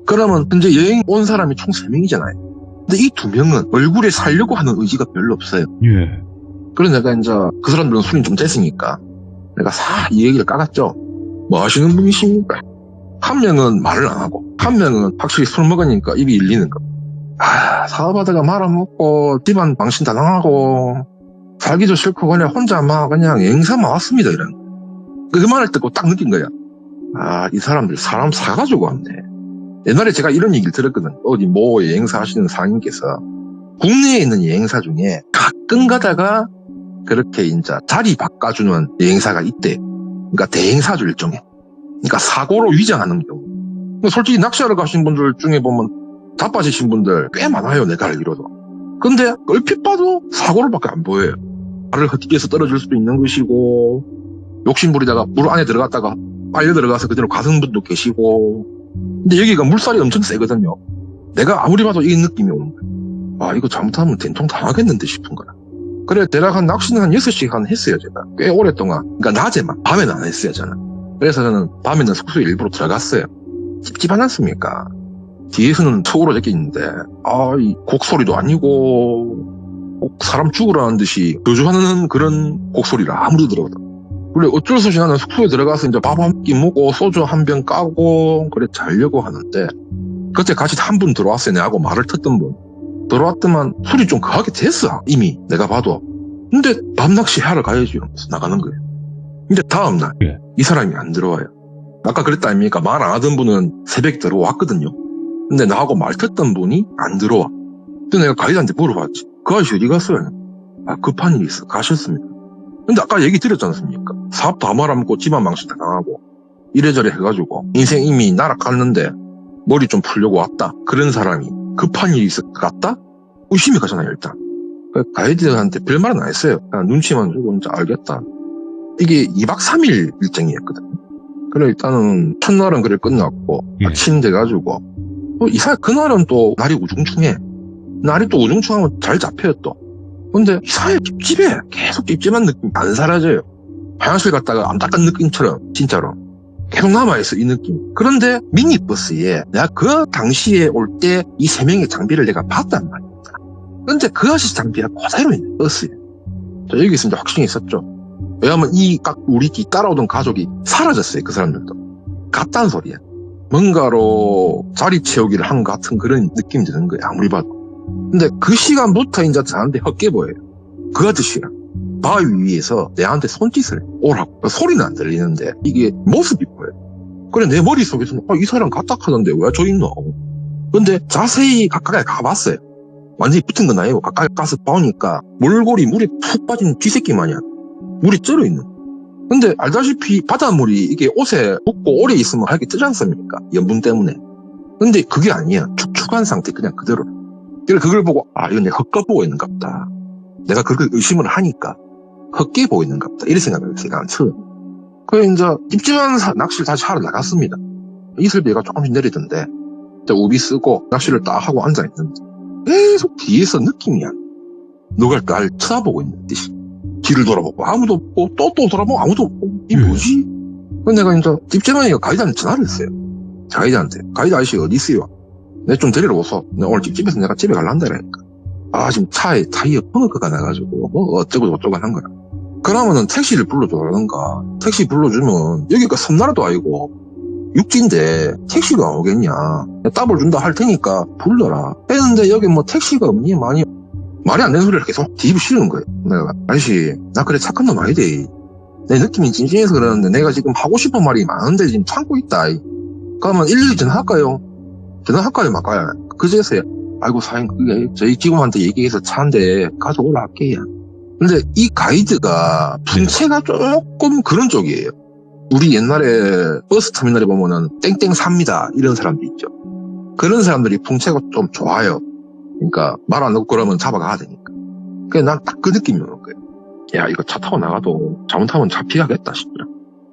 그러면 현재 여행 온 사람이 총 3명이잖아요. 근데 이 2명은 얼굴에 살려고 하는 의지가 별로 없어요. 예. 그래서 내가 이제 그 사람들은 술이 좀 쬐으니까 내가 이 얘기를 까갔죠. 뭐 하시는 분이십니까? 한 명은 말을 안 하고, 한 명은 확실히 술 먹으니까 입이 일리는 거. 사업하다가 말 안 먹고 집안 망신 다 당하고 살기도 싫고 그냥 혼자 막 그냥 여행사만 왔습니다, 이런. 그 말을 듣고 딱 느낀 거야. 이 사람들 사람 사가지고 왔네. 옛날에 제가 이런 얘기를 들었거든. 어디 뭐 여행사 하시는 상인께서 국내에 있는 여행사 중에 가끔 가다가 그렇게 이제 자리 바꿔주는 여행사가 있대. 그러니까 대행사주 일종의. 그러니까 사고로 위장하는 경우. 솔직히 낚시하러 가신 분들 중에 보면 자빠지신 분들 꽤 많아요, 내가 알기로도. 근데 얼핏 봐도 사고로밖에 안 보여요. 발을 헛디뎌서 떨어질 수도 있는 것이고, 욕심부리다가 물 안에 들어갔다가 빨려 들어가서 그대로 가는 분도 계시고. 근데 여기가 물살이 엄청 세거든요. 내가 아무리 봐도 이 느낌이 오는 거야. 이거 잘못하면 된통 당하겠는데 싶은 거야. 그래, 대략 낚시는 한 6시간 했어요, 제가. 꽤 오랫동안. 그러니까 낮에만, 밤에는 안 했어요, 저는. 그래서 저는 밤에는 숙소에 일부러 들어갔어요. 찝찝하지 않습니까? 뒤에서는 턱으로 적혀 있는데, 이 곡소리도 아니고, 꼭 사람 죽으라는 듯이 교주하는 그런 곡소리라 아무도 들어거든. 그래, 어쩔 수 없이 나는 숙소에 들어가서 이제 밥 한 끼 먹고, 소주 한 병 까고, 그래, 자려고 하는데, 그때 같이 한 분 들어왔어요, 내하고 말을 텄던 분. 들어왔더만 술이 좀 거하게 됐어, 이미. 내가 봐도. 근데 밤낚시 하러 가야지, 이러면서 나가는 거예요. 근데 다음날, 이 사람이 안 들어와요. 아까 그랬다 아닙니까? 말 안 하던 분은 새벽 들어왔거든요. 근데 나하고 말 텄던 분이 안 들어와. 근데 내가 가이드한테 물어봤지. 그 아저씨 어디 갔어요? 급한 일이 있어. 가셨습니다. 근데 아까 얘기 드렸지 않습니까? 사업 다 말아먹고 집안 망신 다 당하고 이래저래 해가지고 인생 이미 날아갔는데 머리 좀 풀려고 왔다. 그런 사람이 급한 일이 있을 것 같다? 의심이 가잖아요, 일단. 가이드한테 별말은 안 했어요. 그냥 눈치만 주고 이제 알겠다. 이게 2박 3일 일정이었거든. 그래, 일단은 첫날은 그래 끝났고 아침 돼가지고 이사 그날은 또 날이 우중충해. 날이 또 우중충하면 잘 잡혀요 또. 근데 이사에 찝찝해. 계속 찝찝한 느낌 안 사라져요. 화장실 갔다가 안 닦은 느낌처럼 진짜로 계속 남아있어, 이 느낌. 그런데 미니버스에 내가 그 당시에 올 때 이 3명의 장비를 내가 봤단 말입니다. 근데 그 아저씨 장비가 그대로 있는 버스에. 여기 있으면 확신이 있었죠. 왜냐면 우리 뒤 따라오던 가족이 사라졌어요, 그 사람들도. 갔다는 소리야. 뭔가로 자리 채우기를 한 것 같은 그런 느낌이 드는 거예요, 아무리 봐도. 근데 그 시간부터 이제 저한테 헛게 보여요. 그 아저씨랑 바위 위에서 내한테 손짓을 오라고. 소리는 안 들리는데 이게 모습이 보여요. 그래, 내 머릿속에서는 이 사람 갔다 하던데 왜 저 있노? 근데 자세히 가까이 가봤어요. 완전히 붙은 건 아니고 가까이 가서 보니까 몰골이 물에 푹 빠진 쥐새끼 마냥 물이 쩔어 있는. 근데 알다시피 바닷물이 이게 옷에 묻고 오래 있으면 하얗게 뜨지 않습니까? 염분 때문에. 근데 그게 아니야. 축축한 상태 그냥 그대로. 그걸 보고 이건 내가 헛가 보고 있는가 보다. 내가 그렇게 의심을 하니까 헛게 보고 있는가 보다. 이런 생각을 했어요, 난 처음. 그래서 이제 찝찝한 낚시를 다시 하러 나갔습니다. 이슬비가 조금씩 내리던데 우비 쓰고 낚시를 딱 하고 앉아있는데 계속 뒤에서 느낌이야. 누가 날 쳐다보고 있는 듯이. 뒤를 돌아보고 아무도 없고 또 돌아보고 아무도 없고 이게 뭐지? 그래서 내가 이제 찝찝하니까 가이드한테 전화를 했어요. 가이드한테. 가이드 아저씨 어디 있어요? 내가 좀 데리러 오소. 내가 오늘 찝찝해서 내가 집에 갈란다라니까. 지금 차에 타이어 펑크가 나가지고 뭐 어쩌고 저쩌고 하는 거야. 그러면은 택시를 불러줘라던가. 택시 불러주면 여기가 섬나라도 아니고 육지인데 택시가 안 오겠냐. 따블 준다 할 테니까 불러라 했는데 여기 뭐 택시가 없니 많이. 말이 안 되는 소리를 계속 뒤집어 씌우는 거예요. 내가 아저씨 나 그래 착한 놈 아니대. 내 느낌이 찡찡해서 그러는데 내가 지금 하고 싶은 말이 많은데 지금 참고 있다. 그러면 112 전화할까요? 전화할까요 말까요? 그제서야 아이고 사장님 그게 저희 직원한테 얘기해서 차인데 가져오라 할게요. 근데 이 가이드가 분체가 조금 그런 쪽이에요. 우리 옛날에 버스 터미널에 보면은 땡땡 삽니다 이런 사람들 있죠. 그런 사람들이 풍채가 좀 좋아요. 그러니까 말 안 듣고 그러면 잡아가야 되니까. 그래서 난 딱 그 느낌이 오는 거예요. 야, 이거 차 타고 나가도 잘못하면 잡히겠다 싶더라.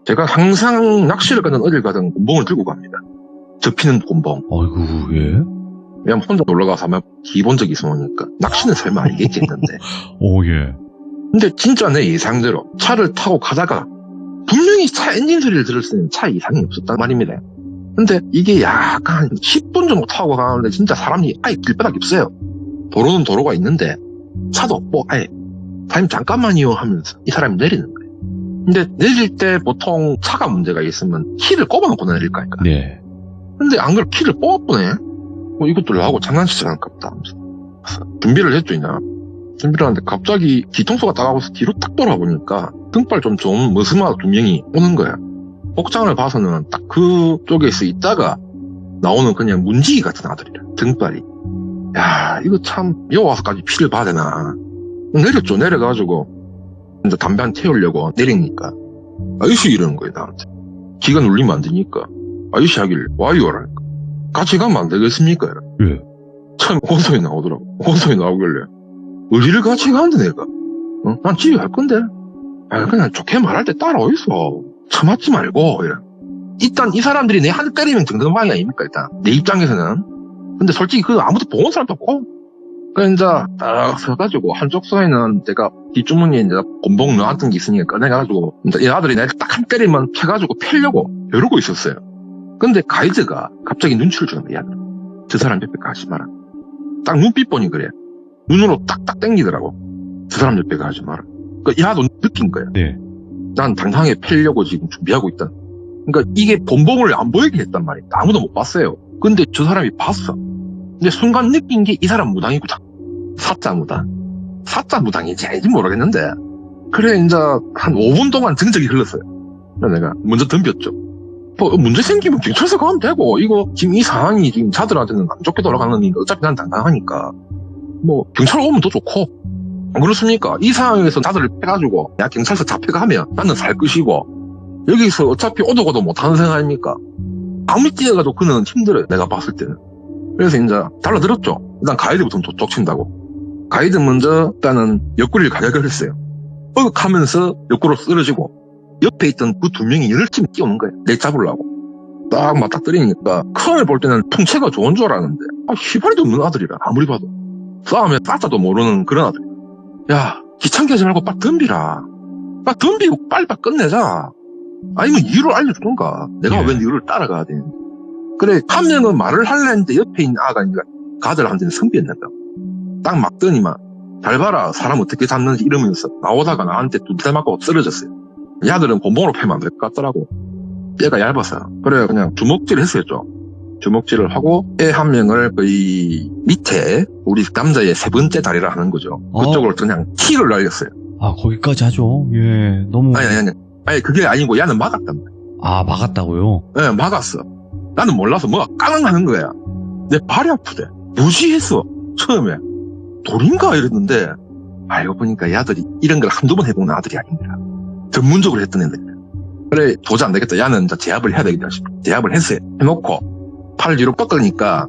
제가 항상 낚시를 가든 어딜 가든 곤봉을 들고 갑니다. 접히는 곤봉. 아이고, 예. 왜냐면 혼자 놀러가서 하면 기본적이 있으니까 낚시는 설마 알겠지 했는데. 오, 예. 근데 진짜 내 예상대로 차를 타고 가다가 분명히 차 엔진 소리를 들을 때는 차 이상이 없었단 말입니다. 근데 이게 약간 10분 정도 타고 가는데 진짜 사람이 아예 길바닥이 없어요. 도로는 도로가 있는데 차도 없고 아예 사장님 잠깐만요 하면서 이 사람이 내리는 거예요. 근데 내릴 때 보통 차가 문제가 있으면 키를 꼽아놓고 내릴 거 아닐까. 네. 근데 안 그래도 키를 뽑아보네. 뭐 이것도 하고 장난치지 않을까 하면서 준비를 했죠. 이제 준비를 하는데 갑자기 뒤통수가 따가워서 뒤로 딱 돌아보니까 등발 좀 머스마 두 명이 오는 거야. 복장을 봐서는 딱 그쪽에서 있다가 나오는 그냥 문지기 같은 아들이라. 등발이. 야, 이거 참 여기 와서까지 피를 봐야 되나. 내렸죠. 내려가지고 이제 담배 한 태우려고 내리니까 아저씨 이러는 거예요. 나한테. 기가 눌리면 안 되니까 아저씨 하길 와요라니까. 같이 가면 안 되겠습니까? 예. 참 혼소리 나오더라고. 혼소리 나오길래 어디를 같이 가는데 내가. 난 집에 갈 건데. 아, 그냥 좋게 말할 때 따라와 있어. 참았지 말고. 이래. 일단 이 사람들이 내 한 대 때리면 정당방위 아닙니까? 일단 내 입장에서는. 근데 솔직히 그 아무도 보는 사람도 없고. 그래서 이제 딱 서가지고 한쪽 손에는 제가 뒷주머니에 이제 곤봉 넣어 같은 게 있으니까 꺼내가지고 이제 이 아들이 나를 딱 한 때리면 펴가지고 펴려고 이러고 있었어요. 근데 가이드가 갑자기 눈치를 주는 거야. 저 사람 옆에 가지 마라. 딱 눈빛 보니 그래. 눈으로 딱딱 땡기더라고. 저 사람 옆에 가지 마라. 그러니까 야도 느낀 거야. 네. 난 당당하게 펴려고 지금 준비하고 있다. 그러니까 이게 곤봉을 안 보이게 했단 말이야. 아무도 못 봤어요. 근데 저 사람이 봤어. 근데 순간 느낀 게 이 사람 무당이구나. 사자 무당. 사자 무당인지 아닌지 모르겠는데. 그래 이제 한 5분 동안 정적이 흘렀어요. 그래서 내가 먼저 덤볐죠. 뭐 문제 생기면 경찰서 가면 되고 이거 지금 이 상황이 지금 자들한테는 안 좋게 돌아가는니까 어차피 난 당당하니까 뭐 경찰 오면 더 좋고 안 그렇습니까? 이 상황에서 자들을 빼가지고 야 경찰서 잡혀가면 나는 살 것이고 여기서 어차피 오도 가도 못하는 생각 아닙니까? 아무리 뛰어가도 그는 힘들어요. 내가 봤을 때는. 그래서 이제 달라들었죠. 일단 가이드부터 쫓친다고. 가이드 먼저 일단은 옆구리를 가격을 했어요. 하면서 옆구리로 쓰러지고 옆에 있던 그 두 명이 열심히 뛰어오는 거예요. 내 잡으려고. 딱 맞닥뜨리니까 큰을 볼 때는 풍채가 좋은 줄 알았는데 희발도 없는 아들이라 아무리 봐도. 싸움에 싸자도 모르는 그런 아들. 야, 귀찮게 하지 말고 빨리 덤비라. 빨리 덤비고 빨리 끝내자. 아니면 이유를 알려주던가. 내가 예. 왜 이유를 따라가야 되는지. 그래, 한 명은 말을 하려 했는데 옆에 있는 아가 가들한테는 선비였는다. 딱 막더니만 잘 봐라. 사람 어떻게 잡는지 이러면서 나오다가 나한테 두대 맞고 쓰러졌어요. 야들은 곤봉으로 패면 안 될 것 같더라고. 뼈가 얇아서. 그래 그냥 주먹질을 했어요. 주먹질을 하고 애 한 명을 거의 밑에 우리 남자의 세 번째 다리라 하는 거죠. 그쪽으로 그냥 킥을 날렸어요. 아, 거기까지 하죠. 예, 너무. 아니 그게 아니고 야는 막았단 말이야. 아, 막았다고요? 네, 막았어. 나는 몰라서 뭐가 깡하는 거야. 내 발이 아프대. 무시했어. 처음에 돌인가 이랬는데 알고 보니까 야들이 이런 걸 한두 번 해본 아들이 아닙니다. 전문적으로 했던 애들. 그래 도저히 안 되겠다. 야는 이제 제압을 해야 되겠다 싶어. 제압을 했어요. 해놓고 팔을 뒤로 꺾으니까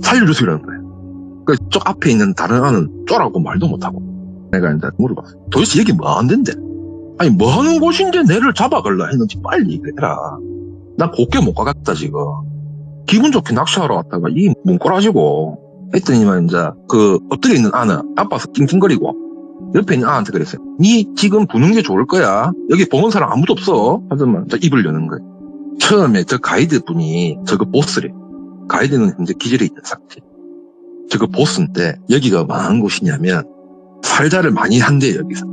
살려주세요 이러는 거예요. 그쪽 앞에 있는 다른 아는 쫄하고 말도 못하고 내가 이제 물어봤어. 도대체 여기 뭐 하는데? 아니 뭐 하는 곳인데 내를 잡아갈라 했는지 빨리 얘기해라. 나 곱게 못 가겠다 지금. 기분 좋게 낚시하러 왔다가 이 문꼬라지고 했더니만 이제 그 엎드려 있는 아는 아파서 찡찡거리고 옆에 있는 아한테 그랬어요. 니 지금 부는 게 좋을 거야. 여기 보는 사람 아무도 없어. 하더만 입을 여는 거예요. 처음에 저 가이드 분이 저거 보스래. 가이드는 현재 기절해 있는 상태. 저거 보스인데 여기가 망한 곳이냐면 살자를 많이 한대요. 여기서.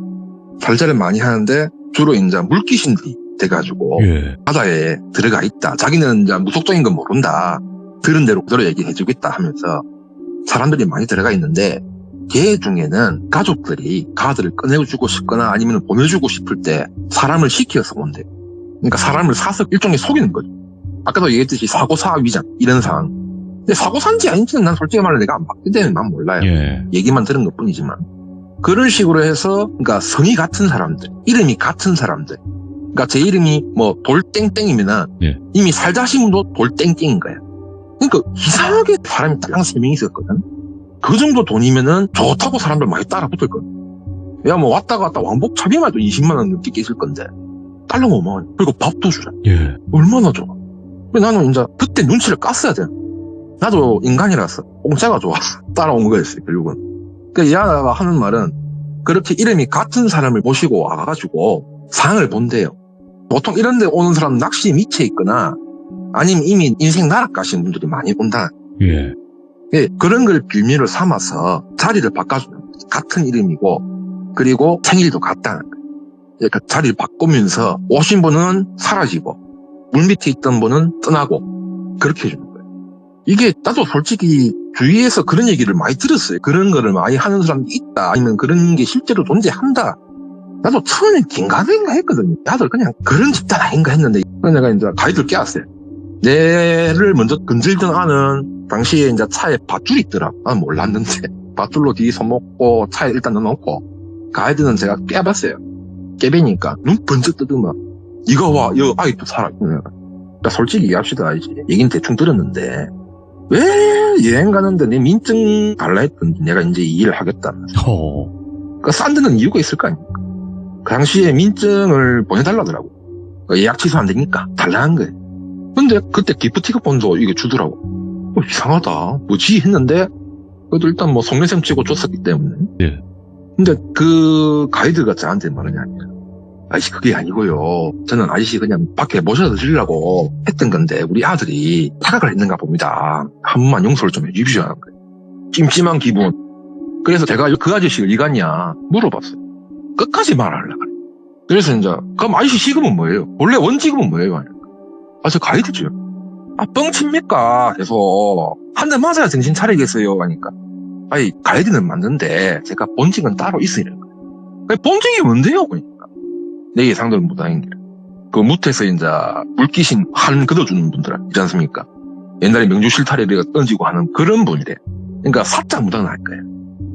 살자를 많이 하는데 주로 이제 물귀신들이 돼가지고 예. 바다에 들어가 있다. 자기는 이제 무속적인 건 모른다. 들은 대로 그대로 얘기해주겠다 하면서 사람들이 많이 들어가 있는데 걔 중에는 가족들이 가드를 꺼내주고 싶거나 아니면 보내주고 싶을 때 사람을 시켜서 온대. 그러니까 사람을 사서 일종의 속이는 거죠. 아까도 얘기했듯이 사고사 위장 이런 상황. 근데 사고사인지 아닌지는 난 솔직히 말해 내가 안 봤기 때문에 난 몰라요. 예. 얘기만 들은 것 뿐이지만 그런 식으로 해서 그러니까 성이 같은 사람들, 이름이 같은 사람들 그러니까 제 이름이 뭐 돌땡땡이면은 예. 이미 살다 하신 분도 돌땡땡인 거야. 그러니까 이상하게 사람이 딱 3명이 있었거든. 그 정도 돈이면은 좋다고 사람들 많이 따라 붙을거든. 야, 뭐 왔다 갔다 왕복 차비만 해도 20만 원 넘게 있을 건데 달러가 5만 원. 그리고 밥도 주라. 예. 얼마나 좋아. 나는 이제 그때 눈치를 깠어야 돼. 나도 인간이라서 공짜가 좋아. 따라온 거였어요, 결국은. 그 야가 하는 말은 그렇게 이름이 같은 사람을 모시고 와가지고 상을 본대요. 보통 이런 데 오는 사람은 낚시에 미쳐 있거나 아니면 이미 인생 나락 가신 분들이 많이 온다. 예. 예, 그런 걸 빌미로 삼아서 자리를 바꿔주는 거지. 같은 이름이고 그리고 생일도 같다는 거예요. 그러니까 자리를 바꾸면서 오신 분은 사라지고 물 밑에 있던 분은 떠나고 그렇게 해주는 거예요. 이게 나도 솔직히 주위에서 그런 얘기를 많이 들었어요. 그런 거를 많이 하는 사람이 있다. 아니면 그런 게 실제로 존재한다. 나도 처음엔 긴가민가 했거든요. 다들 그냥 그런 집단 아닌가 했는데 내가 이제 가이드를 깨웠어요. 내를 먼저 건질던 아는 당시에 이제 차에 밧줄이 있더라고. 나는 몰랐는데 밧줄로 뒤 손목고 차에 일단 넣어놓고 가이드는 제가 깨봤어요. 깨배니까 눈 번쩍 뜨더만 이거 와, 여 아직도 살아. 그러니까 솔직히 얘기합시다. 이제 얘기는 대충 들었는데 왜 여행 가는데 내 민증 달라 했던지 내가 이제 이 일을 하겠다면서. 그러니까 싼 데는 이유가 있을 거 아닙니까? 그 당시에 민증을 보내달라더라고. 예약 취소 안 되니까 달라는 거예요. 근데 그때 기프티콘도 이게 주더라고. 이상하다. 뭐지? 했는데 그래도 일단 뭐 속내셈 치고 줬었기 때문에. 예. 근데 그 가이드가 저한테 말하냐면 아저씨 그게 아니고요. 저는 아저씨 그냥 밖에 모셔다 드리려고 했던 건데 우리 아들이 타락을 했는가 봅니다. 한 번만 용서를 좀 해주십시오 하는 거예요. 찜찜한 기분. 그래서 제가 그 아저씨가 이갔냐 물어봤어요. 끝까지 말하려고 그래요. 그래서 이제 그럼 아저씨 시급은 뭐예요? 원래 원지급은 뭐예요? 아, 저 가이드죠. 아, 뻥칩니까? 그래서 한 대 맞아야 정신 차리겠어요 하니까 아니 가이드는 맞는데 제가 본직은 따로 있어야 되는 거예요. 본직이 뭔데요? 그러니까 내 예상대로 못하는 게 그 무트에서 이제 물귀신 한 걷어주는 분들 있지 않습니까? 옛날에 명주 실타래 던지고 하는 그런 분이래. 그러니까 사자 무당은 할 거예요.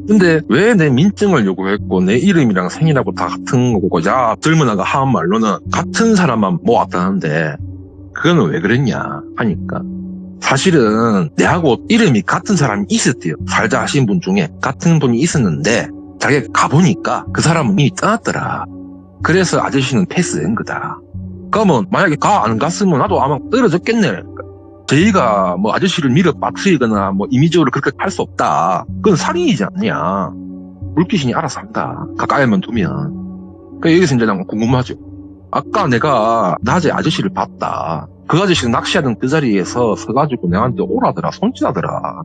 근데 왜 내 민증을 요구했고 내 이름이랑 생일하고 다 같은 거고 야 젊은 아가 하는 말로는 같은 사람만 모았다는데 그거는 왜 그랬냐 하니까 사실은 내하고 이름이 같은 사람이 있었대요. 살자 하신 분 중에 같은 분이 있었는데 자기가 가보니까 그 사람은 이미 떠났더라. 그래서 아저씨는 패스한 거다. 그러면 만약에 안 갔으면 나도 아마 떨어졌겠네. 저희가 뭐 아저씨를 밀어 빠뜨리거나 뭐 임의적으로 그렇게 할 수 없다. 그건 살인이지 않냐. 물귀신이 알아서 한다. 가까이만 두면. 여기서 이제 난 궁금하죠. 아까 내가 낮에 아저씨를 봤다. 그 아저씨가 낚시하던 그 자리에서 서가지고 내한테 오라더라. 손짓하더라.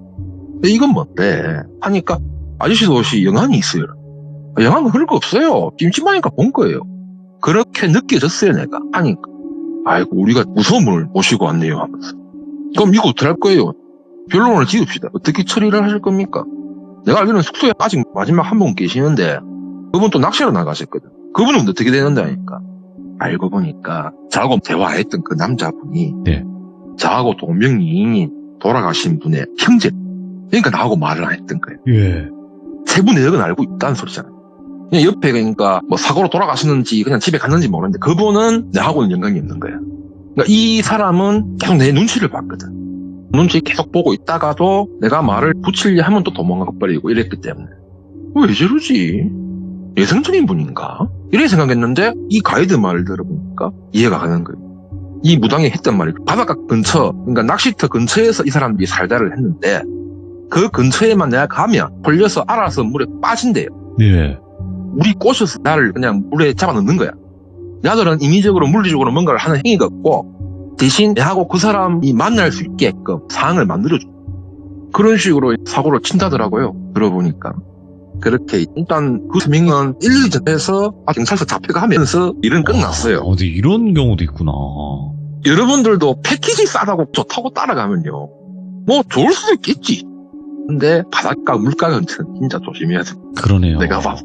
근데 이건 뭔데? 하니까 아저씨도 혹시 영향이 있어요. 영향은 그럴 거 없어요. 찜찜하니까 본 거예요. 그렇게 느껴졌어요 내가. 하니까 아이고 우리가 무서움을 모시고 왔네요 하면서. 그럼 이거 어떡할 거예요? 변론을 지읍시다. 어떻게 처리를 하실 겁니까? 내가 알기로는 숙소에 아직 마지막 한 분 계시는데 그분 또 낚시하러 나가셨거든. 그분은 어떻게 되는데 하니까 알고 보니까 저하고 대화했던 그 남자분이 네. 저하고 동명이인 돌아가신 분의 형제. 그러니까 나하고 말을 안 했던 거예요. 예. 세부 내역은 알고 있다는 소리잖아요. 그냥 옆에 그러니까 뭐 사고로 돌아가셨는지 그냥 집에 갔는지 모르는데 그분은 내하고는 연관이 없는 거야. 그러니까 이 사람은 계속 내 눈치를 봤거든. 눈치 계속 보고 있다가도 내가 말을 붙이려 하면 또 도망가 버리고 이랬기 때문에 왜 저러지? 예성적인 분인가? 이렇게 생각했는데 이 가이드 말을 들어보니까 이해가 가는 거예요. 이 무당이 했던 말이 바닷가 근처, 그러니까 낚시터 근처에서 이 사람들이 살다를 했는데 그 근처에만 내가 가면 걸려서 알아서 물에 빠진대요. 예. 물이 꼬셔서 나를 그냥 물에 잡아넣는 거야. 야들은 인위적으로 물리적으로 뭔가를 하는 행위가 없고 대신 내하고 그 사람이 만날 수 있게끔 상황을 만들어줘. 그런 식으로 사고를 친다더라고요. 들어보니까. 그렇게 일단 그 명은 1, 2전 해서 경찰서 잡혀가면서 일은 끝났어요. 어디 이런 경우도 있구나. 여러분들도 패키지 싸다고 좋다고 따라가면요. 뭐 좋을 수도 있겠지. 근데 바닷가 물가 근처는 진짜 조심해야 돼. 그러네요. 내가 봐.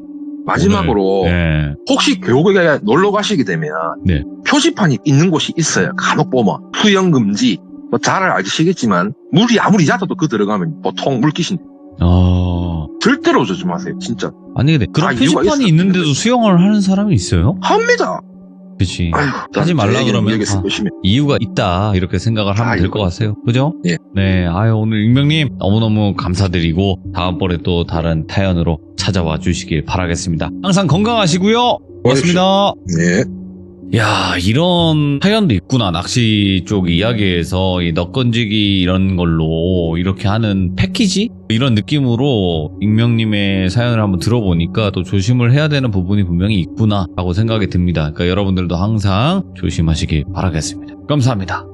마지막으로 네. 혹시 교육에 놀러 가시게 되면 네. 표지판이 있는 곳이 있어요. 간혹 보면 수영 금지. 뭐 잘 아시겠지만 물이 아무리 얕아도 그 들어가면 보통 물귀신. 절대로 조심하세요. 진짜. 아니 근데 그런 이유가 표지판이 있어요. 있는데도 수영을 하는 사람이 있어요? 합니다. 그치. 아휴, 하지 말라 그러면 여기서 보시면 이유가 있다 이렇게 생각을 하면 될 것 같아요. 그죠? 예. 네. 아유, 오늘 익명님 너무너무 감사드리고 다음번에 또 다른 타연으로 찾아와 주시길 바라겠습니다. 항상 건강하시고요. 고맙습니다. 예. 야, 이런 사연도 있구나. 낚시 쪽 이야기에서 이 넉건지기 이런 걸로 이렇게 하는 패키지? 이런 느낌으로 익명님의 사연을 한번 들어보니까 또 조심을 해야 되는 부분이 분명히 있구나 라고 생각이 듭니다. 그러니까 여러분들도 항상 조심하시길 바라겠습니다. 감사합니다.